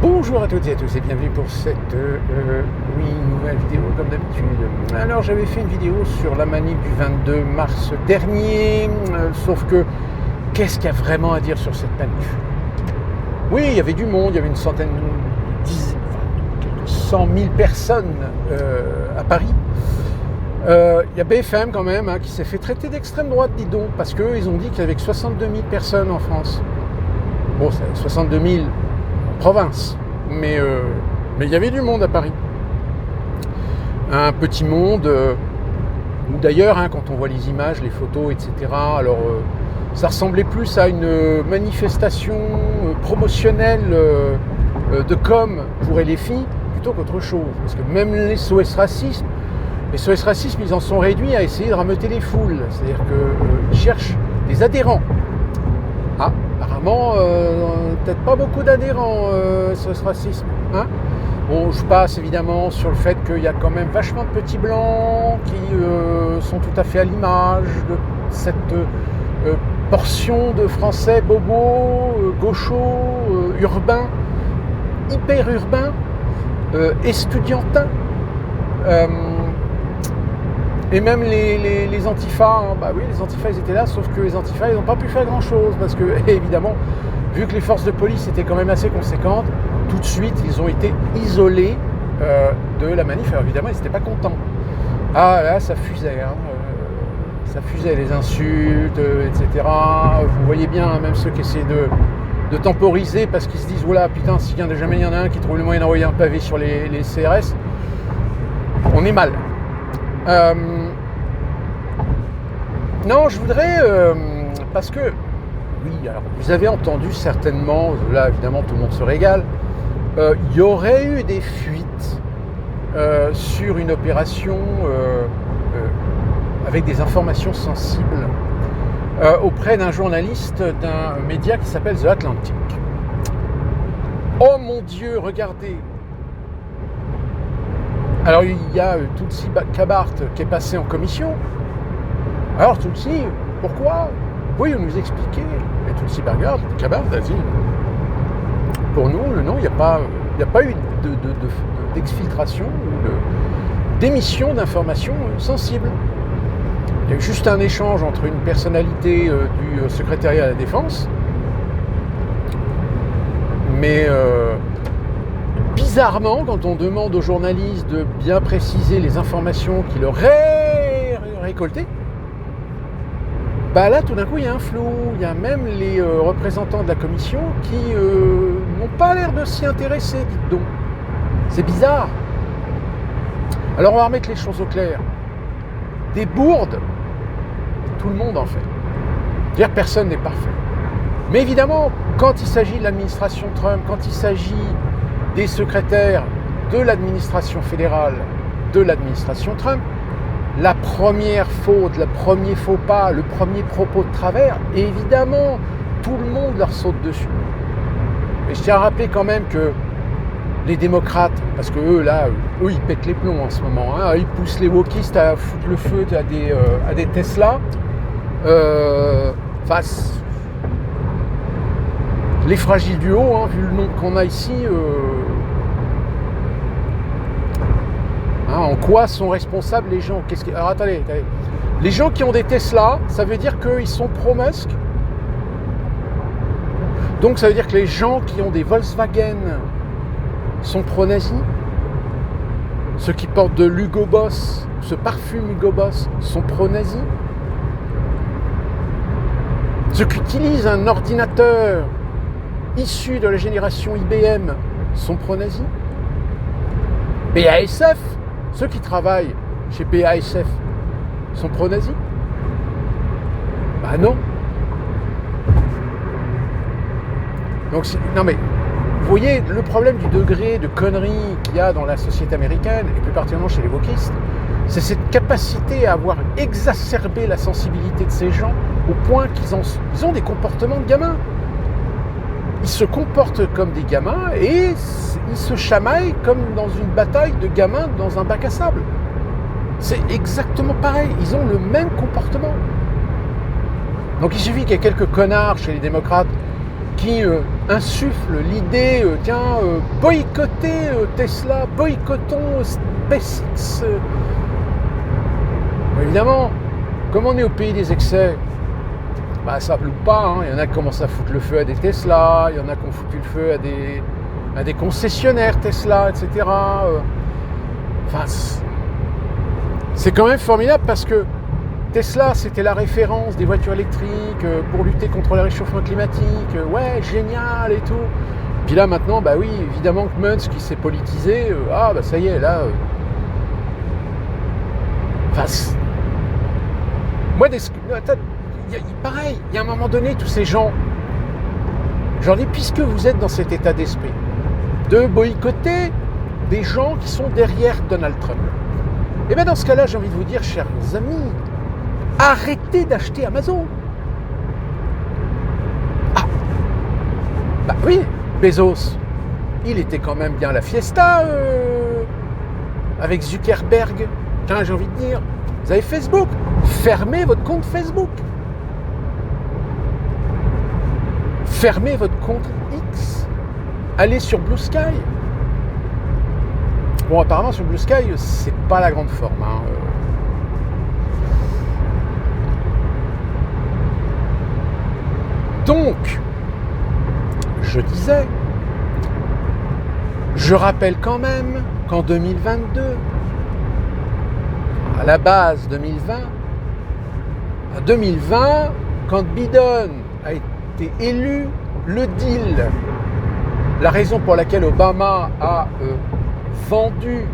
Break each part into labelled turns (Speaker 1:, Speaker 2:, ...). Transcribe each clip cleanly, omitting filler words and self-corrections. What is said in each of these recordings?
Speaker 1: Bonjour à toutes et à tous et bienvenue pour cette nouvelle vidéo comme d'habitude. Alors j'avais fait une vidéo sur la manif du 22 mars dernier, sauf que qu'est-ce qu'il y a vraiment à dire sur cette manif? Oui, il y avait du monde, il y avait une centaine, quelques 100 000 personnes à Paris. Il y a BFM quand même qui s'est fait traiter d'extrême droite, dis donc, parce qu'ils ont dit qu'il y avait que 62 000 personnes en France. Bon, c'est 62 000 province, mais il y avait du monde à Paris. Un petit monde, où d'ailleurs, quand on voit les images, les photos, etc., alors ça ressemblait plus à une manifestation promotionnelle de com pour les filles plutôt qu'autre chose. Parce que même les SOS Racisme, ils en sont réduits à essayer de rameuter les foules. C'est-à-dire qu'ils cherchent des adhérents. Apparemment, peut-être pas beaucoup d'adhérents sur ce racisme. Bon, je passe évidemment sur le fait qu'il y a quand même vachement de petits blancs qui sont tout à fait à l'image de cette portion de français bobos, gauchos, urbains, hyper urbains, estudiantins. Et même les antifas, les antifas ils étaient là, sauf que les antifas ils n'ont pas pu faire grand chose parce que évidemment, vu que les forces de police étaient quand même assez conséquentes, tout de suite ils ont été isolés de la manif. Alors évidemment ils n'étaient pas contents. Là ça fusait, ça fusait les insultes, etc. Vous voyez bien, même ceux qui essaient de temporiser parce qu'ils se disent voilà putain si jamais il y en a un qui trouve le moyen d'envoyer un pavé sur les CRS, on est mal. Non, je voudrais, parce que, oui, alors vous avez entendu certainement, là évidemment tout le monde se régale, il y aurait eu des fuites sur une opération avec des informations sensibles auprès d'un journaliste d'un média qui s'appelle The Atlantic. Oh mon Dieu, regardez! Alors il y a Tulsi Gabbard qui est passé en commission. Alors Tulsi, pourquoi? Oui, vous nous expliquer. Et Tulsi Gabbard a dit, pour nous, non, il n'y a pas eu d'exfiltration ou d'émission d'informations sensibles. Il y a eu juste un échange entre une personnalité du secrétariat à la Défense, mais bizarrement, quand on demande aux journalistes de bien préciser les informations qu'il aurait récoltées, là tout d'un coup il y a un flou. Il y a même les représentants de la commission qui n'ont pas l'air de s'y intéresser, dites donc. C'est bizarre. Alors on va remettre les choses au clair. Des bourdes, tout le monde en fait. C'est-à-dire personne n'est parfait. Mais évidemment, quand il s'agit de l'administration Trump, quand il s'agit des secrétaires de l'administration fédérale de l'administration Trump, la première faute, le premier faux pas, le premier propos de travers, évidemment, tout le monde leur saute dessus. Et je tiens à rappeler quand même que les démocrates, parce que eux ils pètent les plombs en ce moment, ils poussent les wokistes à foutre le feu à des Tesla, les fragiles du haut, vu le nombre qu'on a ici, en quoi sont responsables les gens? Alors attendez. Les gens qui ont des Tesla, ça veut dire qu'ils sont pro-Musk. Donc ça veut dire que les gens qui ont des Volkswagen sont pro-nazis. Ceux qui portent de l'Hugo Boss, ce parfum Hugo Boss, sont pro-nazis. Ceux qui utilisent un ordinateur issus de la génération IBM sont pro-nazis. BASF, ceux qui travaillent chez BASF sont pro-nazis? Non. Donc, non mais, vous voyez le problème du degré de connerie qu'il y a dans la société américaine, et plus particulièrement chez les wokistes, c'est cette capacité à avoir exacerbé la sensibilité de ces gens au point qu'ils ont des comportements de gamins. Ils se comportent comme des gamins et ils se chamaillent comme dans une bataille de gamins dans un bac à sable. C'est exactement pareil, ils ont le même comportement. Donc il suffit qu'il y ait quelques connards chez les démocrates qui insuffle l'idée, boycotter Tesla, boycottons SpaceX. Évidemment, comme on est au pays des excès, ça ne loupe pas. Il y en a qui commencent à foutre le feu à des Tesla, il y en a qui ont foutu le feu à des concessionnaires Tesla, etc. C'est quand même formidable parce que Tesla, c'était la référence des voitures électriques pour lutter contre le réchauffement climatique. Ouais, génial et tout. Puis là, maintenant, oui, évidemment que Musk, qui s'est politisé, ça y est, là... moi, pareil, il y a un moment donné, tous ces gens, j'en dis, puisque vous êtes dans cet état d'esprit, de boycotter des gens qui sont derrière Donald Trump, et bien dans ce cas-là, j'ai envie de vous dire, chers amis, arrêtez d'acheter Amazon. Oui, Bezos, il était quand même bien la fiesta avec Zuckerberg. Tiens, j'ai envie de dire, vous avez Facebook, fermez votre compte Facebook. Fermez votre compte X. Allez sur Blue Sky. Bon, apparemment sur Blue Sky, c'est pas la grande forme. Donc, je disais, je rappelle quand même qu'en 2022, à la base 2020, quand Biden a été élu, le deal, la raison pour laquelle Obama a vendu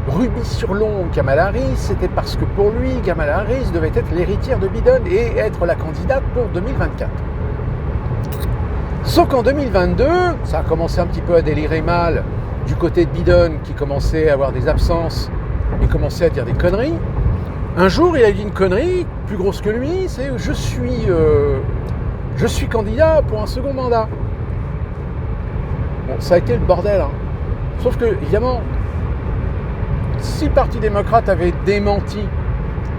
Speaker 1: rubis sur l'ongle Kamala Harris, c'était parce que pour lui, Kamala Harris devait être l'héritière de Biden et être la candidate pour 2024. Sauf qu'en 2022, ça a commencé un petit peu à délirer mal du côté de Biden qui commençait à avoir des absences et commençait à dire des conneries. Un jour, il a dit une connerie plus grosse que lui, c'est je suis candidat pour un second mandat. Bon, ça a été le bordel. Sauf que, évidemment, si le Parti démocrate avait démenti,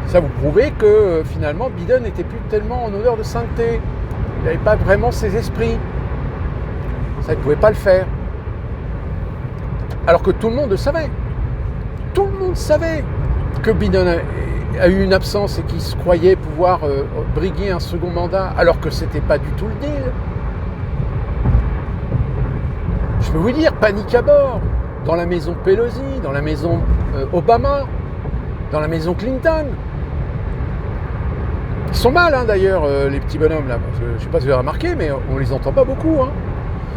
Speaker 1: ça vous prouvait que finalement Biden n'était plus tellement en odeur de sainteté. Il n'avait pas vraiment ses esprits. Ça, il ne pouvait pas le faire. Alors que tout le monde le savait. Tout le monde savait que Biden a eu une absence et qu'il se croyait pouvoir briguer un second mandat, alors que ce n'était pas du tout le deal. Je peux vous dire, panique à bord. Dans la maison Pelosi, dans la maison Obama, dans la maison Clinton. Ils sont mal d'ailleurs, les petits bonhommes là. Parce que, je ne sais pas si vous avez remarqué, mais on ne les entend pas beaucoup.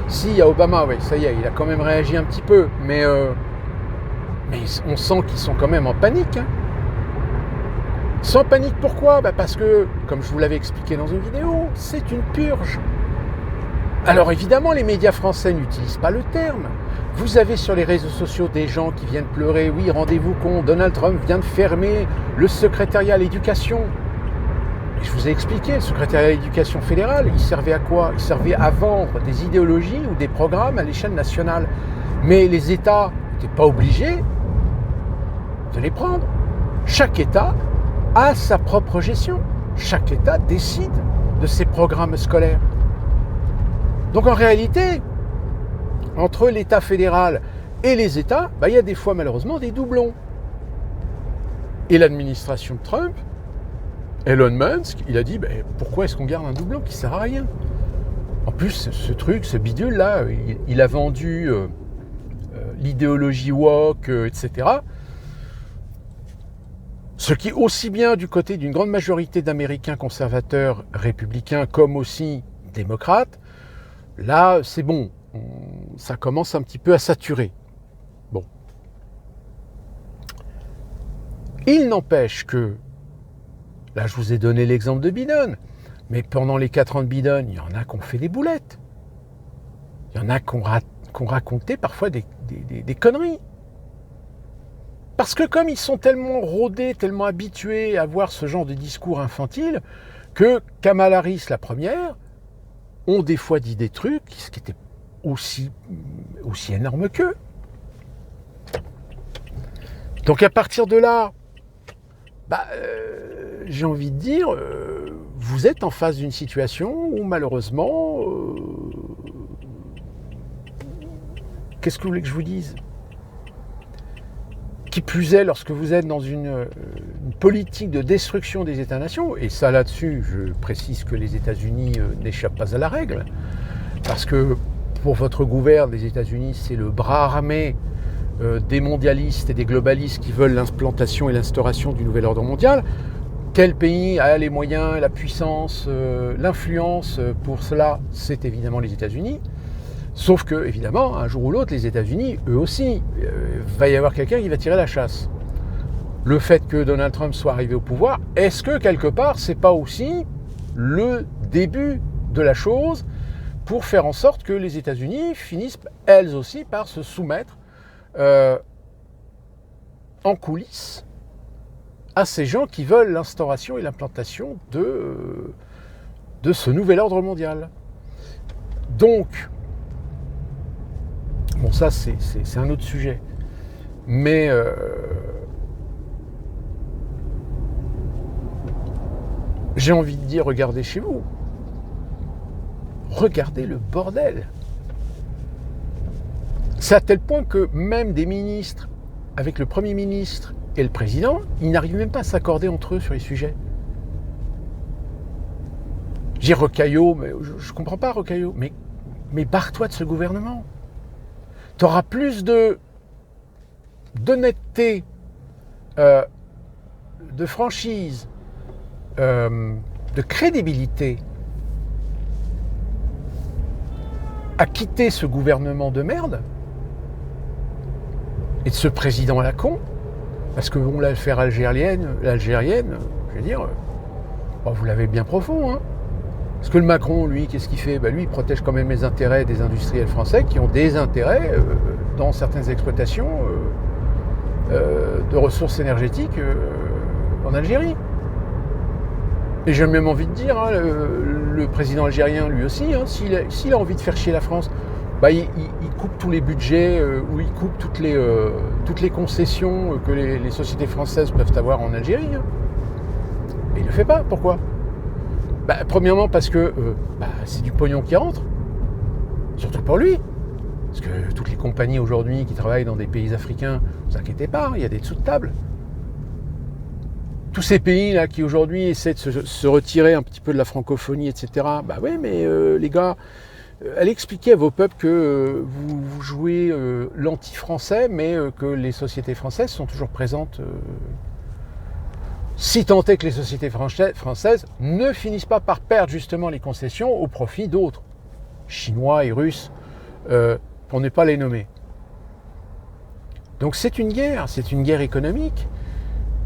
Speaker 1: Si, il y a Obama, oui, ça y est, il a quand même réagi un petit peu. Mais on sent qu'ils sont quand même en panique. Ils sont en panique pourquoi ? Parce que, comme je vous l'avais expliqué dans une vidéo, c'est une purge. Alors évidemment, les médias français n'utilisent pas le terme. Vous avez sur les réseaux sociaux des gens qui viennent pleurer. Oui, rendez-vous compte, Donald Trump vient de fermer le secrétariat à l'éducation. Et je vous ai expliqué, le secrétariat à l'éducation fédérale, il servait à quoi ? Il servait à vendre des idéologies ou des programmes à l'échelle nationale. Mais les États n'étaient pas obligés de les prendre. Chaque État a sa propre gestion. Chaque État décide de ses programmes scolaires. Donc en réalité, entre l'État fédéral et les États, il y a des fois malheureusement des doublons. Et l'administration de Trump, Elon Musk, il a dit pourquoi est-ce qu'on garde un doublon qui ne sert à rien ? En plus, ce bidule-là, il a vendu l'idéologie woke, etc. Ce qui, aussi bien du côté d'une grande majorité d'Américains conservateurs républicains comme aussi démocrates, là, c'est bon, ça commence un petit peu à saturer. Bon. Il n'empêche que, là je vous ai donné l'exemple de Biden, mais pendant les 4 ans de Biden, il y en a qui ont fait des boulettes. Il y en a qui ont raconté parfois des conneries. Parce que comme ils sont tellement rodés, tellement habitués à voir ce genre de discours infantile, que Kamala Harris, la première, ont des fois dit des trucs qui étaient aussi énormes qu'eux. Donc à partir de là, j'ai envie de dire, vous êtes en face d'une situation où malheureusement, qu'est-ce que vous voulez que je vous dise? Qui plus est, lorsque vous êtes dans une politique de destruction des États-nations, et ça là-dessus, je précise que les États-Unis n'échappent pas à la règle, parce que pour votre gouverne, les États-Unis, c'est le bras armé des mondialistes et des globalistes qui veulent l'implantation et l'instauration du nouvel ordre mondial. Quel pays a les moyens, la puissance, l'influence pour cela? C'est évidemment les États-Unis. Sauf que, évidemment, un jour ou l'autre, les États-Unis, eux aussi, va y avoir quelqu'un qui va tirer la chasse. Le fait que Donald Trump soit arrivé au pouvoir, est-ce que quelque part, c'est pas aussi le début de la chose pour faire en sorte que les États-Unis finissent elles aussi par se soumettre en coulisses à ces gens qui veulent l'instauration et l'implantation de ce nouvel ordre mondial. Donc, bon, ça, c'est un autre sujet. Mais j'ai envie de dire, regardez chez vous. Regardez le bordel. C'est à tel point que même des ministres, avec le Premier ministre et le Président, ils n'arrivent même pas à s'accorder entre eux sur les sujets. J'ai Rocaillot, mais je ne comprends pas Rocaillot, mais barre-toi de ce gouvernement. Tu auras plus d'honnêteté, de franchise, de crédibilité à quitter ce gouvernement de merde et de ce président à la con, parce que bon, l'affaire algérienne, je veux dire, vous l'avez bien profond, hein. Parce que le Macron, lui, qu'est-ce qu'il fait? Lui, il protège quand même les intérêts des industriels français qui ont des intérêts dans certaines exploitations de ressources énergétiques en Algérie. Et j'ai même envie de dire, hein, le président algérien, lui aussi, hein, s'il a envie de faire chier la France, il coupe tous les budgets ou il coupe toutes les concessions que les sociétés françaises peuvent avoir en Algérie. Hein. Et il ne le fait pas. Pourquoi? Premièrement parce que c'est du pognon qui rentre, surtout pour lui. Parce que toutes les compagnies aujourd'hui qui travaillent dans des pays africains, ne vous inquiétez pas, il y a des dessous de table. Tous ces pays-là qui aujourd'hui essaient de se retirer un petit peu de la francophonie, etc. Oui, mais les gars, allez expliquer à vos peuples que vous jouez l'anti-français, mais que les sociétés françaises sont toujours présentes. Si tant est que les sociétés françaises ne finissent pas par perdre justement les concessions au profit d'autres, chinois et russes, pour ne pas les nommer. Donc c'est une guerre économique.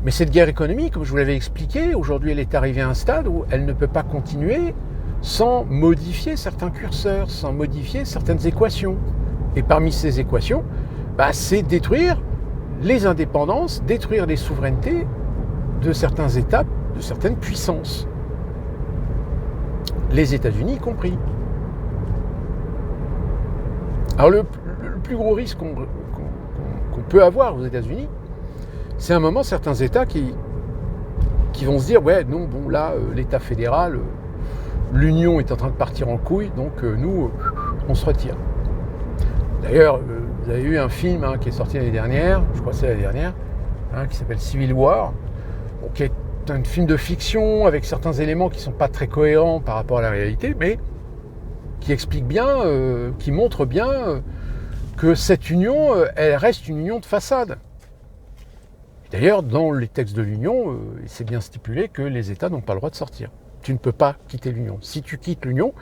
Speaker 1: Mais cette guerre économique, comme je vous l'avais expliqué, aujourd'hui elle est arrivée à un stade où elle ne peut pas continuer sans modifier certains curseurs, sans modifier certaines équations. Et parmi ces équations, c'est détruire les indépendances, détruire les souverainetés de certains États, de certaines puissances. Les États-Unis y compris. Alors le plus gros risque qu'on peut avoir aux États-Unis, c'est un moment certains États qui vont se dire l'État fédéral, l'Union est en train de partir en couille, donc nous, on se retire. D'ailleurs, vous avez eu un film qui est sorti l'année dernière, je crois que c'est l'année dernière, qui s'appelle Civil War, qui est un film de fiction avec certains éléments qui ne sont pas très cohérents par rapport à la réalité, mais qui explique bien, qui montre bien que cette union, elle reste une union de façade. D'ailleurs, dans les textes de l'Union, c'est bien stipulé que les États n'ont pas le droit de sortir. Tu ne peux pas quitter l'Union. Si tu quittes l'Union,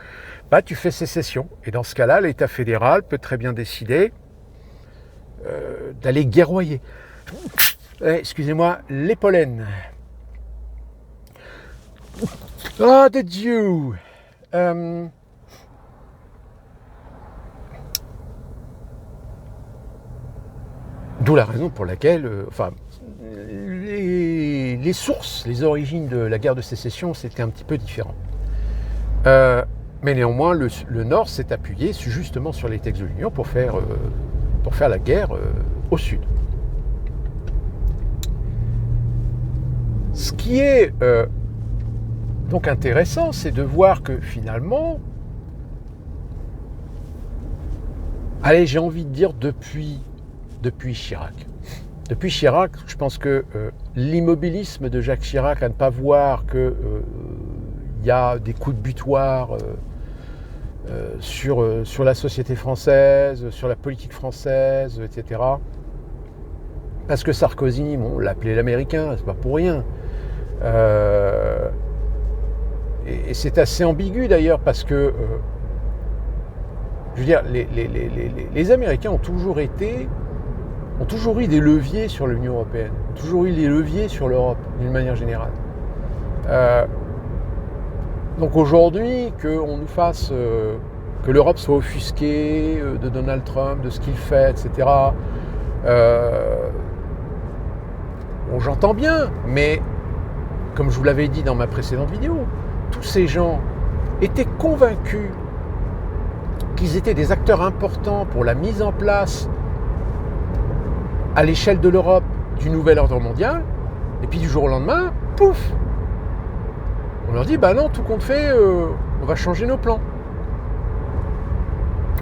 Speaker 1: tu fais sécession. Et dans ce cas-là, l'État fédéral peut très bien décider d'aller guerroyer. Excusez-moi, les pollens. Ah, de Dieu. D'où la raison pour laquelle, les sources, les origines de la guerre de sécession, c'était un petit peu différent. Mais néanmoins, le Nord s'est appuyé justement sur les textes de l'Union pour faire la guerre au Sud. Ce qui est donc intéressant, c'est de voir que finalement, Allez, j'ai envie de dire depuis Chirac. Depuis Chirac, je pense que l'immobilisme de Jacques Chirac à ne pas voir qu'il y a des coups de butoir sur la société française, sur la politique française, etc. Parce que Sarkozy, on l'appelait l'Américain, c'est pas pour rien. Et c'est assez ambigu d'ailleurs parce que, je veux dire, les Américains ont toujours eu des leviers sur l'Union européenne, ont toujours eu des leviers sur l'Europe, d'une manière générale. Donc aujourd'hui, qu'on nous fasse, que l'Europe soit offusquée de Donald Trump, de ce qu'il fait, etc. Bon, j'entends bien, mais comme je vous l'avais dit dans ma précédente vidéo, tous ces gens étaient convaincus qu'ils étaient des acteurs importants pour la mise en place à l'échelle de l'Europe du nouvel ordre mondial, et puis du jour au lendemain, pouf, on leur dit, bah non, tout compte fait, on va changer nos plans.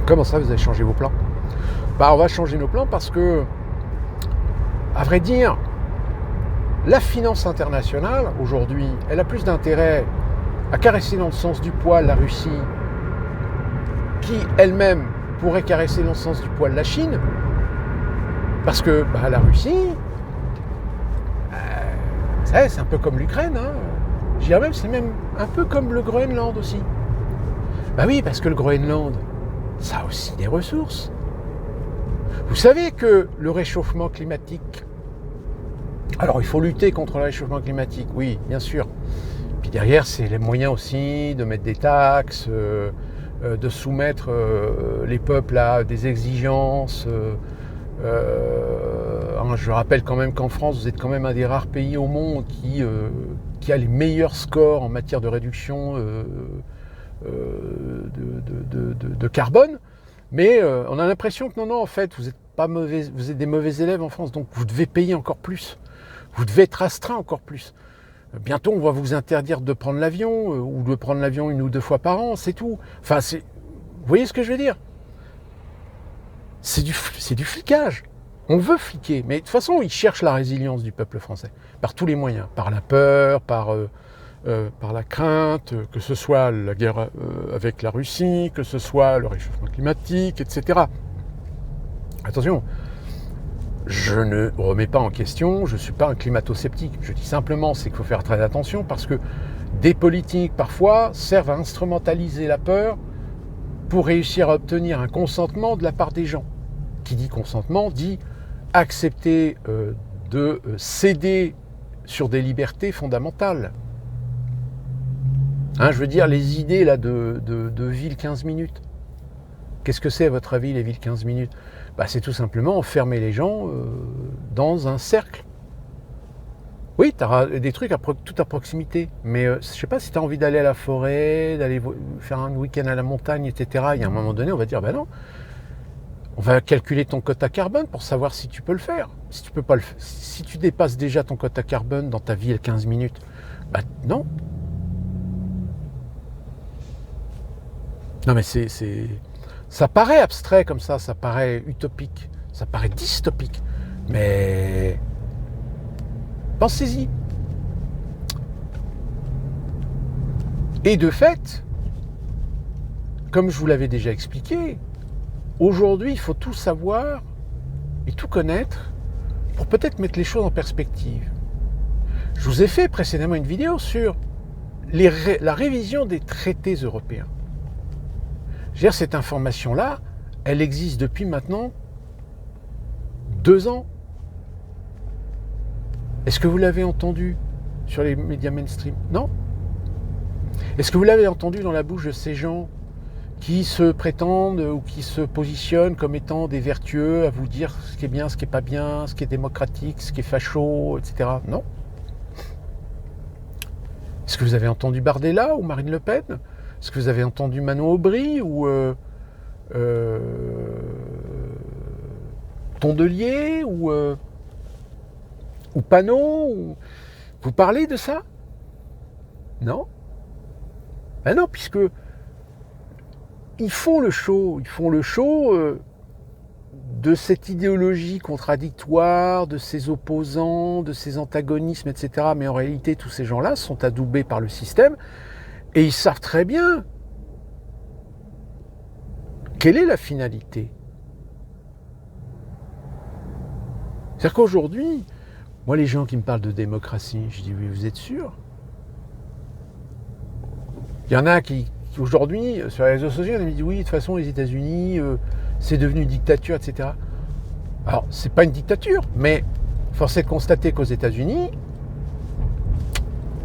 Speaker 1: Comment ça, vous allez changer vos plans? Bah on va changer nos plans parce que, à vrai dire, la finance internationale, aujourd'hui, elle a plus d'intérêt à caresser dans le sens du poil la Russie, qui elle-même pourrait caresser dans le sens du poil la Chine, parce que la Russie, c'est un peu comme l'Ukraine, hein. Je dirais même, c'est même un peu comme le Groenland aussi. Bah oui, parce que le Groenland, ça a aussi des ressources. Vous savez que le réchauffement climatique, alors il faut lutter contre le réchauffement climatique, oui, bien sûr. Puis derrière, c'est les moyens aussi de mettre des taxes, de soumettre les peuples à des exigences. Je rappelle quand même qu'en France, vous êtes quand même un des rares pays au monde qui a les meilleurs scores en matière de réduction de carbone. Mais on a l'impression que non, en fait, vous êtes pas mauvais, vous êtes des mauvais élèves en France, donc vous devez payer encore plus. Vous devez être astreint encore plus. Bientôt, on va vous interdire de prendre l'avion ou de prendre l'avion 1 ou 2 fois par an, c'est tout. Enfin, vous voyez ce que je veux dire? C'est du flicage. On veut fliquer, mais de toute façon, ils cherchent la résilience du peuple français par tous les moyens, par la peur, par la crainte, que ce soit la guerre avec la Russie, que ce soit le réchauffement climatique, etc. Attention, je ne remets pas en question, je ne suis pas un climato-sceptique. Je dis simplement, c'est qu'il faut faire très attention parce que des politiques, parfois, servent à instrumentaliser la peur pour réussir à obtenir un consentement de la part des gens. Qui dit consentement, dit accepter de céder sur des libertés fondamentales. Je veux dire, les idées là, de ville 15 minutes. Qu'est-ce que c'est, à votre avis, les villes 15 minutes? C'est tout simplement enfermer les gens dans un cercle. Oui, tu auras des trucs tout à proximité, mais je ne sais pas si tu as envie d'aller à la forêt, d'aller faire un week-end à la montagne, etc. Il y a un moment donné, on va dire, non, on va calculer ton quota carbone pour savoir si tu peux le faire. Si tu peux pas si tu dépasses déjà ton quota carbone dans ta ville 15 minutes, non. Non mais ça paraît abstrait comme ça paraît utopique, ça paraît dystopique, mais pensez-y. Et de fait, comme je vous l'avais déjà expliqué, aujourd'hui il faut tout savoir et tout connaître pour peut-être mettre les choses en perspective. Je vous ai fait précédemment une vidéo sur la révision des traités européens. Je veux dire, cette information-là, elle existe depuis maintenant 2 ans. Est-ce que vous l'avez entendu sur les médias mainstream? Non. Est-ce que vous l'avez entendu dans la bouche de ces gens qui se prétendent ou qui se positionnent comme étant des vertueux à vous dire ce qui est bien, ce qui n'est pas bien, ce qui est démocratique, ce qui est facho, etc. Non. Est-ce que vous avez entendu Bardella ou Marine Le Pen? Est-ce que vous avez entendu Manon Aubry ou Tondelier ou Panot Vous parlez de ça? Non. Non, puisque ils font le show. de cette idéologie contradictoire, de ses opposants, de ses antagonismes, etc. Mais en réalité, tous ces gens-là sont adoubés par le système et ils savent très bien quelle est la finalité. C'est-à-dire qu'aujourd'hui, moi, les gens qui me parlent de démocratie, je dis, oui, vous êtes sûr? Il y en a qui aujourd'hui, sur les réseaux sociaux, on me dit, oui, de toute façon, les États-Unis, c'est devenu une dictature, etc. Alors, c'est pas une dictature, mais force est de constater qu'aux États-Unis,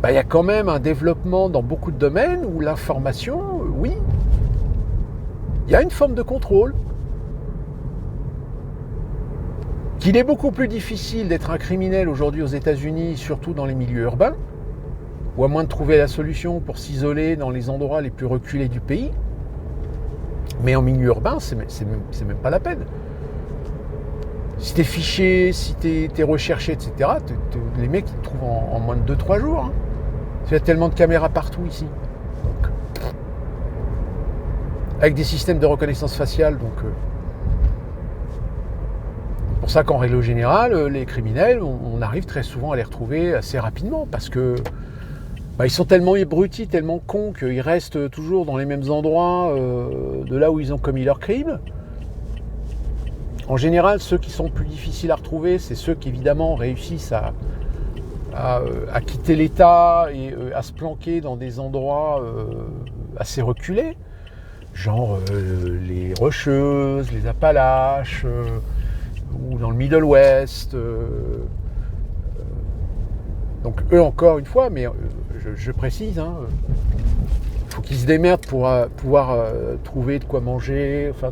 Speaker 1: il y a quand même un développement dans beaucoup de domaines où l'information, oui, il y a une forme de contrôle. Qu'il est beaucoup plus difficile d'être un criminel aujourd'hui aux États-Unis, surtout dans les milieux urbains, ou à moins de trouver la solution pour s'isoler dans les endroits les plus reculés du pays. Mais en milieu urbain, c'est même pas la peine. Si t'es fiché, si t'es recherché, etc., les mecs ils te trouvent en moins de 2-3 jours. Hein. Il y a tellement de caméras partout ici. Donc, avec des systèmes de reconnaissance faciale, donc... C'est pour ça qu'en règle générale, les criminels, on arrive très souvent à les retrouver assez rapidement parce que ils sont tellement abrutis, tellement cons qu'ils restent toujours dans les mêmes endroits de là où ils ont commis leur crime. En général, ceux qui sont plus difficiles à retrouver, c'est ceux qui évidemment réussissent à quitter l'État et à se planquer dans des endroits assez reculés, genre les Rocheuses, les Appalaches, ou dans le Middle West. Donc eux encore une fois, mais je précise, faut qu'ils se démerdent pour pouvoir trouver de quoi manger. Enfin,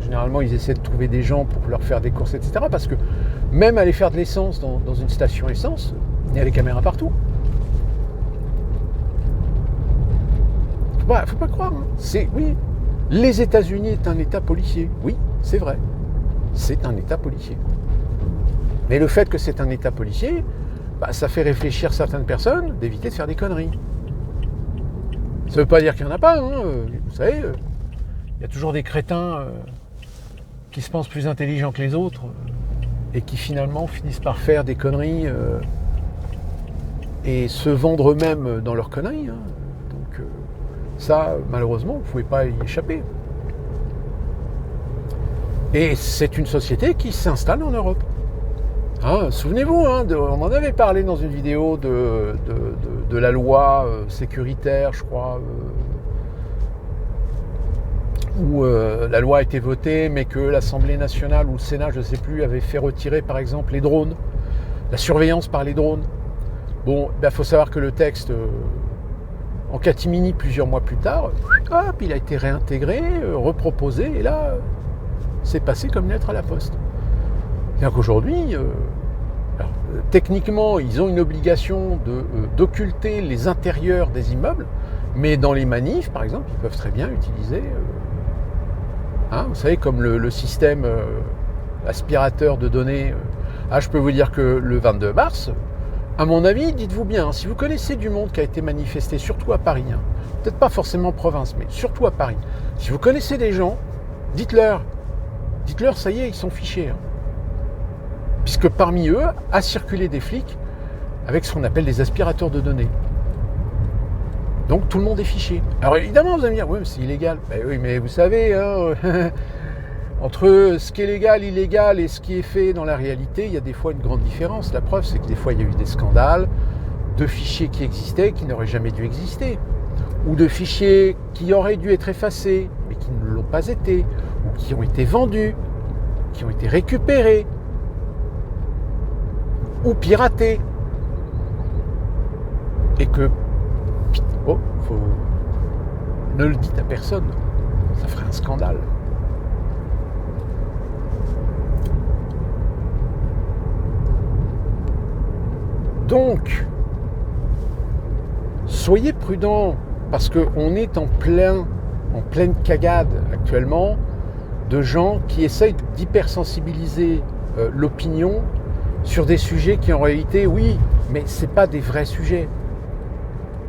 Speaker 1: généralement ils essaient de trouver des gens pour leur faire des courses, etc. Parce que même aller faire de l'essence dans une station essence, il y a des caméras partout. Faut pas croire. Oui, les États-Unis est un État policier. Oui, c'est vrai. C'est un État policier. Mais le fait que c'est un État policier, ça fait réfléchir certaines personnes d'éviter de faire des conneries. Ça ne veut pas dire qu'il n'y en a pas. Vous savez, il y a toujours des crétins qui se pensent plus intelligents que les autres et qui finalement finissent par faire des conneries et se vendre eux-mêmes dans leurs conneries. Donc ça, malheureusement, vous ne pouvez pas y échapper. Et c'est une société qui s'installe en Europe. Souvenez-vous, on en avait parlé dans une vidéo de la loi sécuritaire, je crois, où la loi a été votée, mais que l'Assemblée nationale ou le Sénat, je ne sais plus, avait fait retirer par exemple les drones, la surveillance par les drones. Bon, faut savoir que le texte, en catimini plusieurs mois plus tard, il a été réintégré, reproposé, et là... c'est passé comme lettre à la poste. C'est-à-dire qu'aujourd'hui, techniquement, ils ont une obligation d'occulter les intérieurs des immeubles, mais dans les manifs, par exemple, ils peuvent très bien utiliser, vous savez, comme le système aspirateur de données. Je peux vous dire que le 22 mars, à mon avis, dites-vous bien, si vous connaissez du monde qui a été manifesté, surtout à Paris, peut-être pas forcément en province, mais surtout à Paris, si vous connaissez des gens, dites-leur, ça y est, ils sont fichés. Puisque parmi eux, a circulé des flics avec ce qu'on appelle des aspirateurs de données. Donc tout le monde est fiché. Alors évidemment, vous allez me dire, oui, mais c'est illégal. Oui, mais vous savez, entre ce qui est légal, illégal et ce qui est fait dans la réalité, il y a des fois une grande différence. La preuve, c'est que des fois, il y a eu des scandales de fichiers qui existaient, qui n'auraient jamais dû exister. Ou de fichiers qui auraient dû être effacés, mais qui ne l'ont pas été. Ou qui ont été vendus, qui ont été récupérés, ou piratés. Et que, ne le dites à personne, ça ferait un scandale. Donc, soyez prudents, parce qu'on est en pleine cagade actuellement de gens qui essayent d'hypersensibiliser l'opinion sur des sujets qui en réalité, oui, mais ce n'est pas des vrais sujets.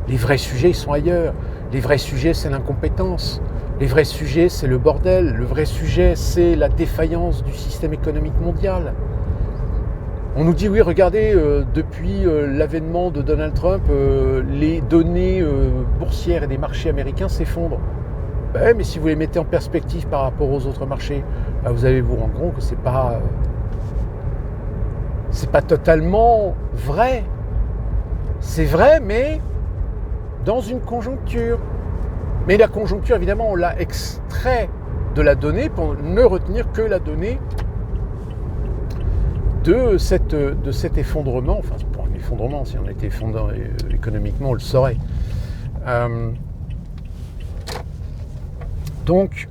Speaker 1: Les vrais sujets, ils sont ailleurs. Les vrais sujets, c'est l'incompétence. Les vrais sujets, c'est le bordel. Le vrai sujet, c'est la défaillance du système économique mondial. On nous dit, oui, regardez, depuis l'avènement de Donald Trump, les données boursières et des marchés américains s'effondrent. Ouais, mais si vous les mettez en perspective par rapport aux autres marchés, vous allez vous rendre compte que c'est pas totalement vrai. C'est vrai, mais dans une conjoncture. Mais la conjoncture, évidemment, on l'a extrait de la donnée pour ne retenir que la donnée de cet effondrement. Enfin, c'est pas un effondrement, si on était effondré économiquement, on le saurait. Donc,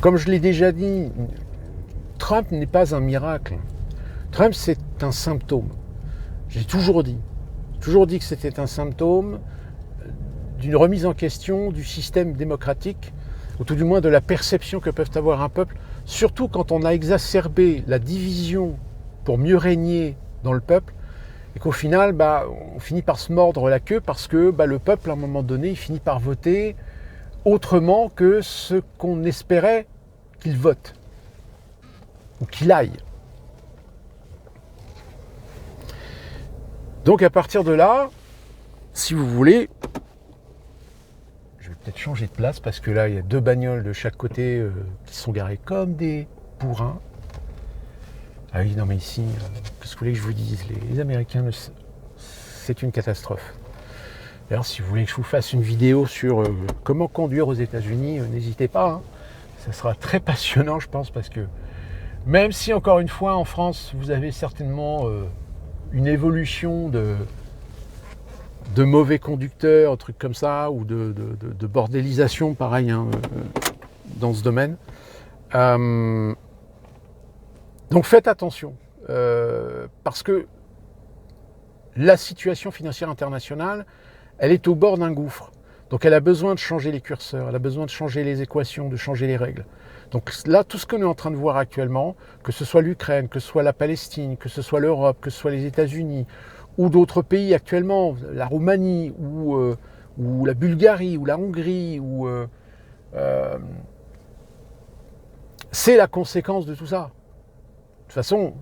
Speaker 1: comme je l'ai déjà dit, Trump n'est pas un miracle. Trump, c'est un symptôme. J'ai toujours dit que c'était un symptôme d'une remise en question du système démocratique, ou tout du moins de la perception que peuvent avoir un peuple, surtout quand on a exacerbé la division pour mieux régner dans le peuple, et qu'au final, on finit par se mordre la queue parce que le peuple, à un moment donné, il finit par voter autrement que ce qu'on espérait qu'il vote, ou qu'il aille. Donc à partir de là, si vous voulez, je vais peut-être changer de place parce que là il y a 2 bagnoles de chaque côté qui sont garées comme des bourrins. Ah oui, non mais ici, qu'est-ce que vous voulez que je vous dise, les Américains, c'est une catastrophe. D'ailleurs, si vous voulez que je vous fasse une vidéo sur comment conduire aux États-Unis, n'hésitez pas. Hein. Ça sera très passionnant, je pense, parce que même si, encore une fois, en France, vous avez certainement une évolution de mauvais conducteurs, trucs comme ça, ou de bordélisation, pareil, dans ce domaine. Donc faites attention, parce que la situation financière internationale, elle est au bord d'un gouffre. Donc elle a besoin de changer les curseurs, elle a besoin de changer les équations, de changer les règles. Donc là, tout ce qu'on est en train de voir actuellement, que ce soit l'Ukraine, que ce soit la Palestine, que ce soit l'Europe, que ce soit les États-Unis, ou d'autres pays actuellement, la Roumanie, ou la Bulgarie, ou la Hongrie, c'est la conséquence de tout ça. De toute façon,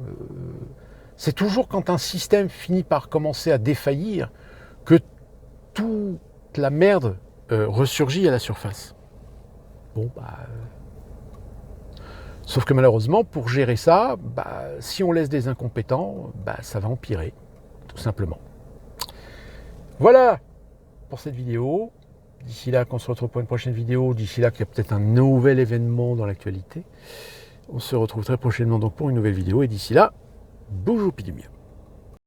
Speaker 1: c'est toujours quand un système finit par commencer à défaillir que toute la merde ressurgit à la surface. Bon, sauf que malheureusement, pour gérer ça, si on laisse des incompétents, ça va empirer, tout simplement. Voilà pour cette vidéo. D'ici là, qu'on se retrouve pour une prochaine vidéo. D'ici là, qu'il y a peut-être un nouvel événement dans l'actualité. On se retrouve très prochainement donc pour une nouvelle vidéo. Et d'ici là, bougou pidumia.